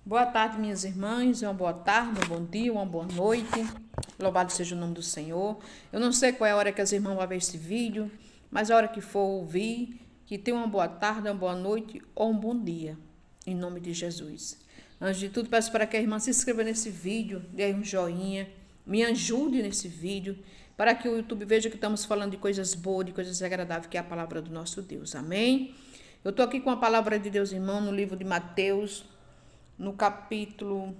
Boa tarde, minhas irmãs, uma boa tarde, um bom dia, uma boa noite. Louvado seja o nome do Senhor. Eu não sei qual é a hora que as irmãs vão ver esse vídeo, mas a hora que for ouvir, que tenha uma boa tarde, uma boa noite ou um bom dia, em nome de Jesus. Antes de tudo, peço para que a irmã se inscreva nesse vídeo, dê um joinha, me ajude nesse vídeo, para que o YouTube veja que estamos falando de coisas boas, de coisas agradáveis, que é a palavra do nosso Deus. Amém? Eu estou aqui com a palavra de Deus, irmão, no livro de Mateus, no capítulo,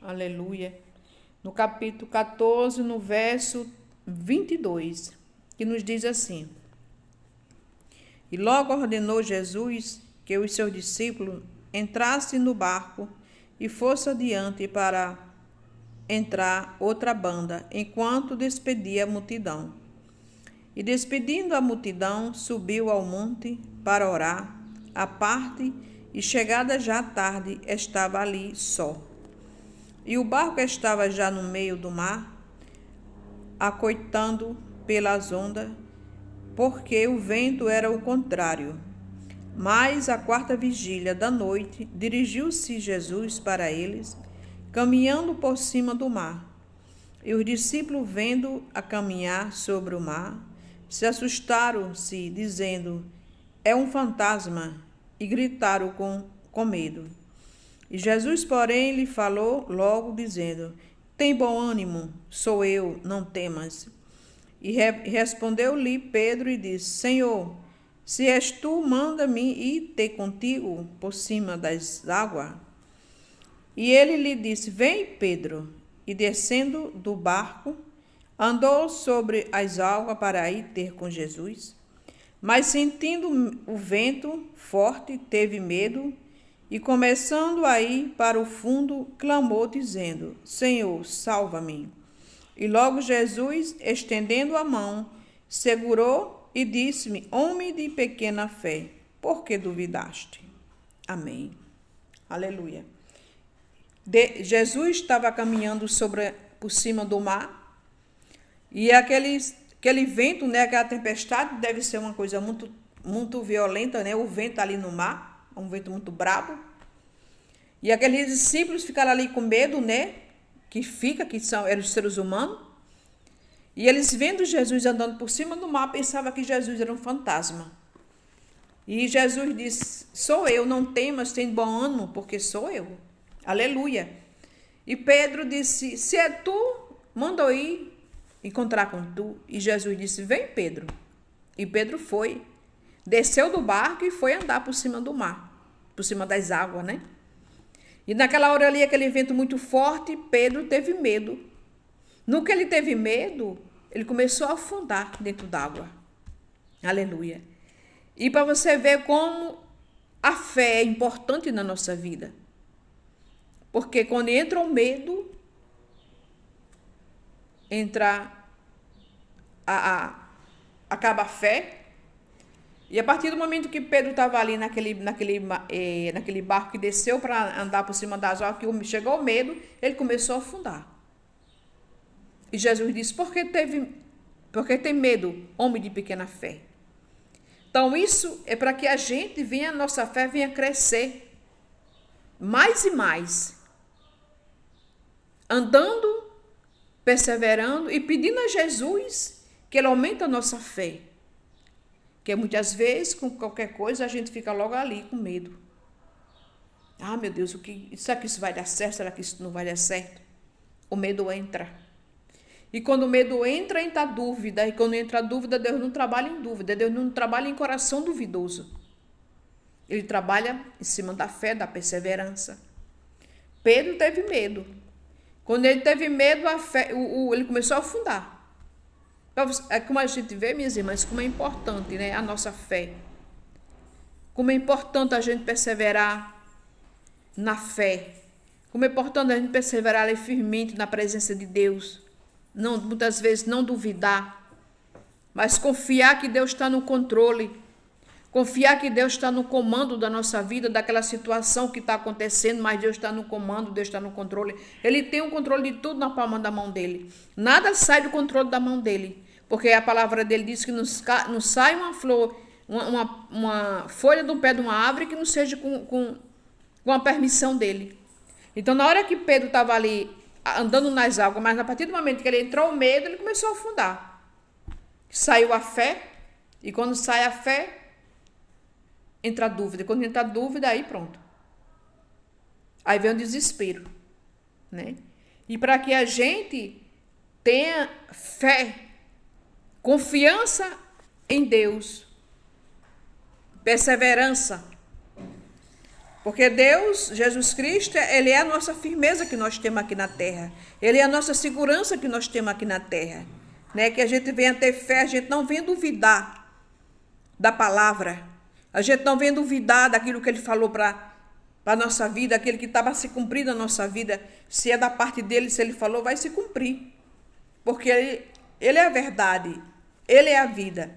aleluia, no capítulo 14, no verso 22, que nos diz assim: E logo ordenou Jesus que os seus discípulos entrassem no barco e fosse adiante para entrar outra banda, enquanto despedia a multidão. E despedindo a multidão, subiu ao monte para orar, à parte, e chegada já a tarde, estava ali só. E o barco estava já no meio do mar, acoitando pelas ondas, porque o vento era o contrário. Mas à quarta vigília da noite, dirigiu-se Jesus para eles, caminhando por cima do mar. E os discípulos, vendo a caminhar sobre o mar, se assustaram-se, dizendo: É um fantasma, e gritaram com medo. E Jesus, porém, lhe falou logo, dizendo: Tem bom ânimo, sou eu, não temas. E respondeu-lhe Pedro e disse: Senhor, se és tu, manda-me ir ter contigo por cima das águas. E ele lhe disse: Vem, Pedro. E descendo do barco, andou sobre as águas para ir ter com Jesus. Mas sentindo o vento forte, teve medo e, começando a ir para o fundo, clamou, dizendo: Senhor, salva-me. E logo Jesus, estendendo a mão, segurou e disse-me: Homem de pequena fé, por que duvidaste? Amém. Aleluia. Jesus estava caminhando por cima do mar e aquele vento, né, aquela tempestade deve ser uma coisa muito, muito violenta, né? O vento ali no mar, um vento muito brabo. E aqueles discípulos ficaram ali com medo, né? Eram os seres humanos. E eles vendo Jesus andando por cima do mar, pensavam que Jesus era um fantasma. E Jesus disse: Sou eu, não temas, tem bom ânimo, porque sou eu. Aleluia. E Pedro disse: Se é tu, manda eu ir encontrar com tu. E Jesus disse: Vem, Pedro. E Pedro foi, desceu do barco e foi andar por cima do mar, por cima das águas, né? E naquela hora ali, aquele vento muito forte, Pedro teve medo. No que ele teve medo, ele começou a afundar dentro d'água. Aleluia. E para você ver como a fé é importante na nossa vida. Porque quando entra o medo, acaba a fé. E a partir do momento que Pedro estava ali naquele barco que desceu para andar por cima das águas, que chegou o medo, ele começou a afundar. E Jesus disse: Porque tem medo, homem de pequena fé? Então isso é para que a nossa fé venha crescer mais e mais, andando, perseverando e pedindo a Jesus que ele aumente a nossa fé. Porque muitas vezes, com qualquer coisa, a gente fica logo ali com medo. Ah, meu Deus, será que isso vai dar certo? Será que isso não vai dar certo? O medo entra. E quando o medo entra a dúvida. E quando entra a dúvida, Deus não trabalha em dúvida. Deus não trabalha em coração duvidoso. Ele trabalha em cima da fé, da perseverança. Pedro teve medo. Quando ele teve medo, ele começou a afundar. É como a gente vê, minhas irmãs, como é importante, né, a nossa fé. Como é importante a gente perseverar na fé. Como é importante a gente perseverar ali firmemente na presença de Deus. Não, muitas vezes não duvidar, mas confiar que Deus está no controle. Confiar que Deus está no comando da nossa vida, daquela situação que está acontecendo, mas Deus está no comando, Deus está no controle. Ele tem o controle de tudo na palma da mão dele. Nada sai do controle da mão dele, porque a palavra dele diz que não sai uma flor, uma folha do pé de uma árvore que não seja com a permissão dele. Então, na hora que Pedro estava ali andando nas águas, mas a partir do momento que ele entrou o medo, ele começou a afundar. Saiu a fé, e quando sai a fé, entra a dúvida. Quando entra a dúvida, aí pronto. Aí vem o desespero, né? E para que a gente tenha fé, confiança em Deus, perseverança, porque Deus, Jesus Cristo, Ele é a nossa firmeza que nós temos aqui na terra. Ele é a nossa segurança que nós temos aqui na terra. Né? Que a gente venha ter fé, a gente não venha duvidar da palavra. A gente não venha duvidar daquilo que Ele falou para a nossa vida, aquele que estava se cumprindo na nossa vida. Se é da parte dEle, se Ele falou, vai se cumprir. Porque Ele é a verdade, Ele é a vida.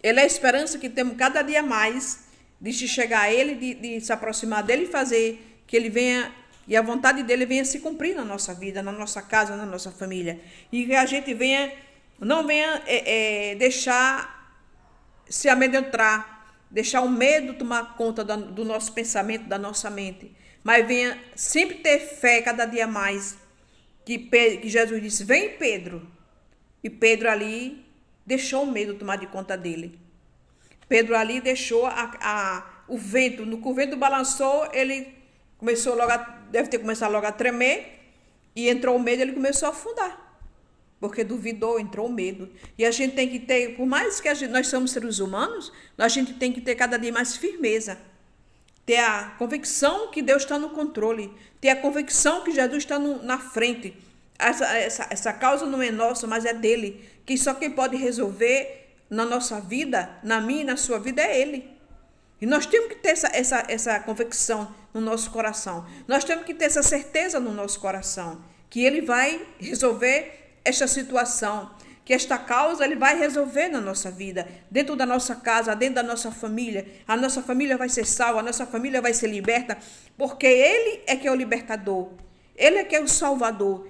Ele é a esperança que temos cada dia mais de se chegar a Ele, de se aproximar dEle e fazer que Ele venha, e a vontade dEle venha se cumprir na nossa vida, na nossa casa, na nossa família. E que a gente não venha deixar se amedrontar, deixar o medo tomar conta do nosso pensamento, da nossa mente. Mas venha sempre ter fé cada dia mais. Que Jesus disse, vem Pedro. E Pedro ali deixou o medo tomar de conta dele. Pedro ali deixou o vento, no que o vento balançou, ele começou deve ter começado logo a tremer, e entrou o medo, ele começou a afundar, porque duvidou, entrou o medo. E a gente tem que ter, por mais que nós somos seres humanos, a gente tem que ter cada dia mais firmeza, ter a convicção que Deus está no controle, ter a convicção que Jesus está na frente. Essa causa não é nossa, mas é dele, que só quem pode resolver na nossa vida, na minha e na sua vida, é Ele. E nós temos que ter essa convicção no nosso coração. Nós temos que ter essa certeza no nosso coração, que Ele vai resolver esta situação, que esta causa Ele vai resolver na nossa vida, dentro da nossa casa, dentro da nossa família. A nossa família vai ser salva, a nossa família vai ser liberta, porque Ele é que é o libertador. Ele é que é o salvador.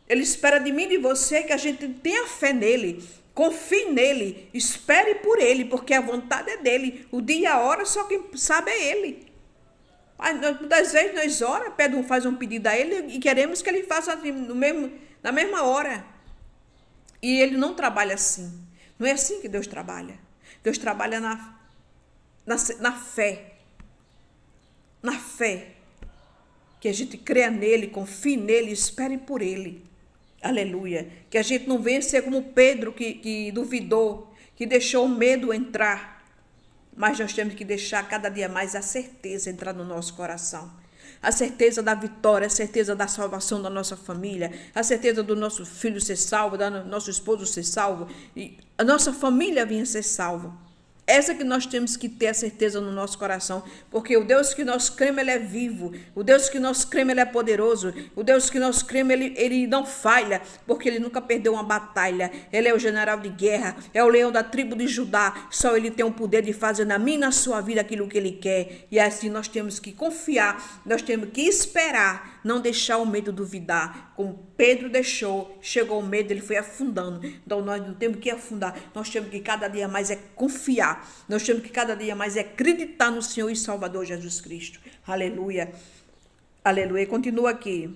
Ele espera de mim e de você que a gente tenha fé nele, confie nele, espere por ele, porque a vontade é dele. O dia e a hora, só quem sabe é ele. Das vezes nós oramos, faz um pedido a ele e queremos que ele faça na mesma hora. E ele não trabalha assim. Não é assim que Deus trabalha. Deus trabalha na fé. Na fé. Que a gente creia nele, confie nele, espere por ele. Aleluia. Que a gente não venha ser como Pedro que duvidou, que deixou o medo entrar. Mas nós temos que deixar cada dia mais a certeza entrar no nosso coração. A certeza da vitória, a certeza da salvação da nossa família, a certeza do nosso filho ser salvo, do nosso esposo ser salvo, e a nossa família venha ser salva. Essa que nós temos que ter a certeza no nosso coração, porque o Deus que nós cremos, Ele é vivo, o Deus que nós cremos, Ele é poderoso, o Deus que nós cremos, Ele não falha, porque Ele nunca perdeu uma batalha. Ele é o general de guerra, é o leão da tribo de Judá, só Ele tem o poder de fazer na minha e na sua vida aquilo que Ele quer, e assim nós temos que confiar, nós temos que esperar, não deixar o medo duvidar, como Pedro deixou, chegou o medo, ele foi afundando. Então nós não temos que afundar, nós temos que cada dia mais confiar, nós temos que cada dia mais acreditar no Senhor e Salvador Jesus Cristo. Aleluia, aleluia. Continua aqui.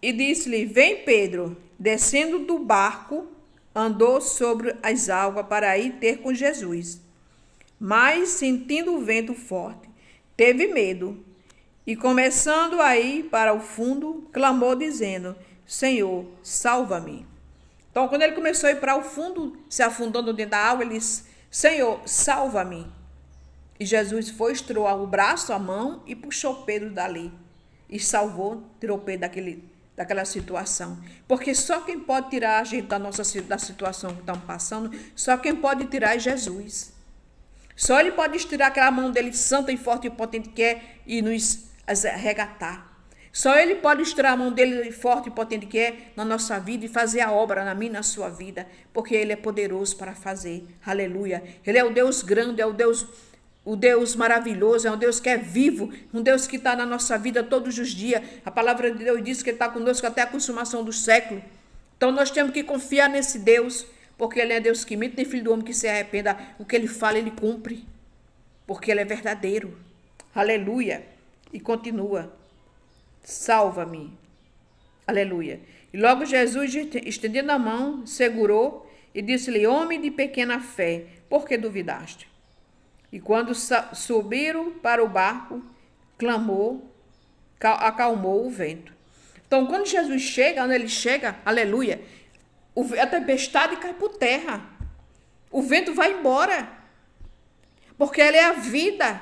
E disse-lhe, vem Pedro, descendo do barco, andou sobre as águas para ir ter com Jesus. Mas sentindo o vento forte, teve medo. E começando a ir para o fundo, clamou dizendo, Senhor, salva-me. Então, quando ele começou a ir para o fundo, se afundando dentro da água, ele disse, Senhor, salva-me. E Jesus foi, estirou o braço, a mão e puxou Pedro dali. E salvou, tirou Pedro daquela situação. Porque só quem pode tirar a gente da situação que estamos passando, só quem pode tirar é Jesus. Só Ele pode estirar aquela mão dele santa e forte e potente que é e nos arregatar. Só Ele pode estirar a mão dele forte e potente que é na nossa vida e fazer a obra na minha e na sua vida, porque Ele é poderoso para fazer. Aleluia. Ele é o Deus grande, é o Deus maravilhoso, é um Deus que é vivo, um Deus que está na nossa vida todos os dias. A palavra de Deus diz que Ele está conosco até a consumação do século. Então nós temos que confiar nesse Deus, porque Ele é Deus que mente, nem filho do homem que se arrependa. O que Ele fala, Ele cumpre. porque ele é verdadeiro. Aleluia. E continua: salva-me. Aleluia. E logo Jesus, estendendo a mão, segurou e disse-lhe: homem de pequena fé, por que duvidaste? E quando subiram para o barco, clamou, acalmou o vento. Então, quando Jesus chega, onde ele chega, aleluia, a tempestade cai por terra. O vento vai embora. Porque ele é a vida.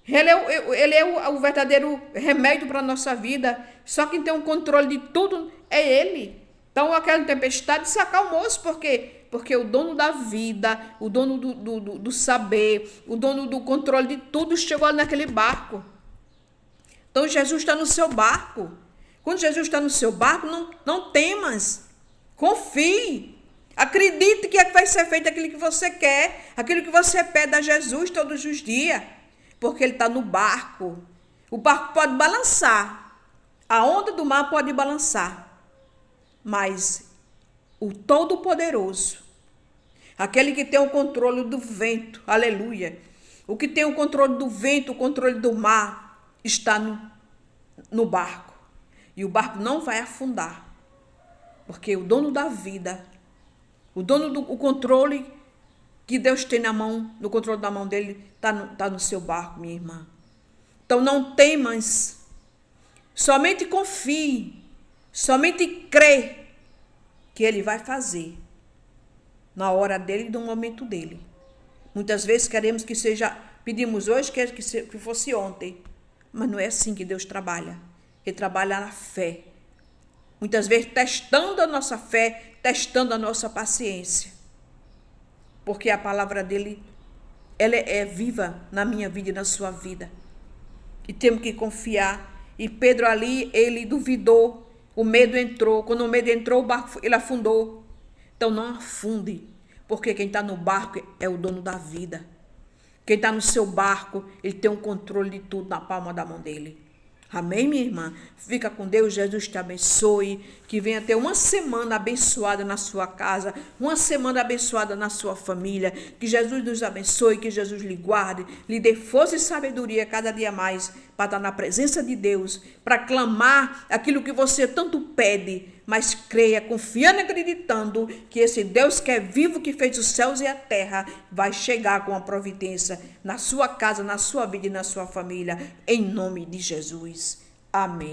Ele é o verdadeiro remédio para a nossa vida. Só quem tem o controle de tudo é ele. Então, aquela tempestade se acalmou-se. Por quê? Porque o dono da vida, o dono do saber, o dono do controle de tudo chegou naquele barco. Então, Jesus está no seu barco. Quando Jesus está no seu barco, não temas. Confie. Acredite que vai ser feito aquilo que você quer, aquilo que você pede a Jesus todos os dias. Porque ele está no barco. O barco pode balançar. A onda do mar pode balançar. Mas o Todo-Poderoso, aquele que tem o controle do vento, aleluia, o que tem o controle do vento, o controle do mar, está no barco. E o barco não vai afundar. Porque o dono da vida, o dono do controle que Deus tem na mão, no controle da mão dele, está no seu barco, minha irmã. Então não temas, somente confie, somente crê que ele vai fazer na hora dele e no momento dele. Muitas vezes queremos que seja, pedimos hoje que fosse ontem, mas não é assim que Deus trabalha. Ele trabalha na fé. Muitas vezes testando a nossa fé, testando a nossa paciência. Porque a palavra dele, ela é viva na minha vida e na sua vida. E temos que confiar. E Pedro ali, ele duvidou. O medo entrou. Quando o medo entrou, o barco, ele afundou. Então não afunde. Porque quem está no barco é o dono da vida. Quem está no seu barco, ele tem um controle de tudo na palma da mão dele. Amém, minha irmã? Fica com Deus, Jesus te abençoe, que venha ter uma semana abençoada na sua casa, uma semana abençoada na sua família, que Jesus nos abençoe, que Jesus lhe guarde, lhe dê força e sabedoria cada dia mais, para estar na presença de Deus, para clamar aquilo que você tanto pede, mas creia, confiando e acreditando que esse Deus que é vivo, que fez os céus e a terra, vai chegar com a providência na sua casa, na sua vida e na sua família, em nome de Jesus. Amém.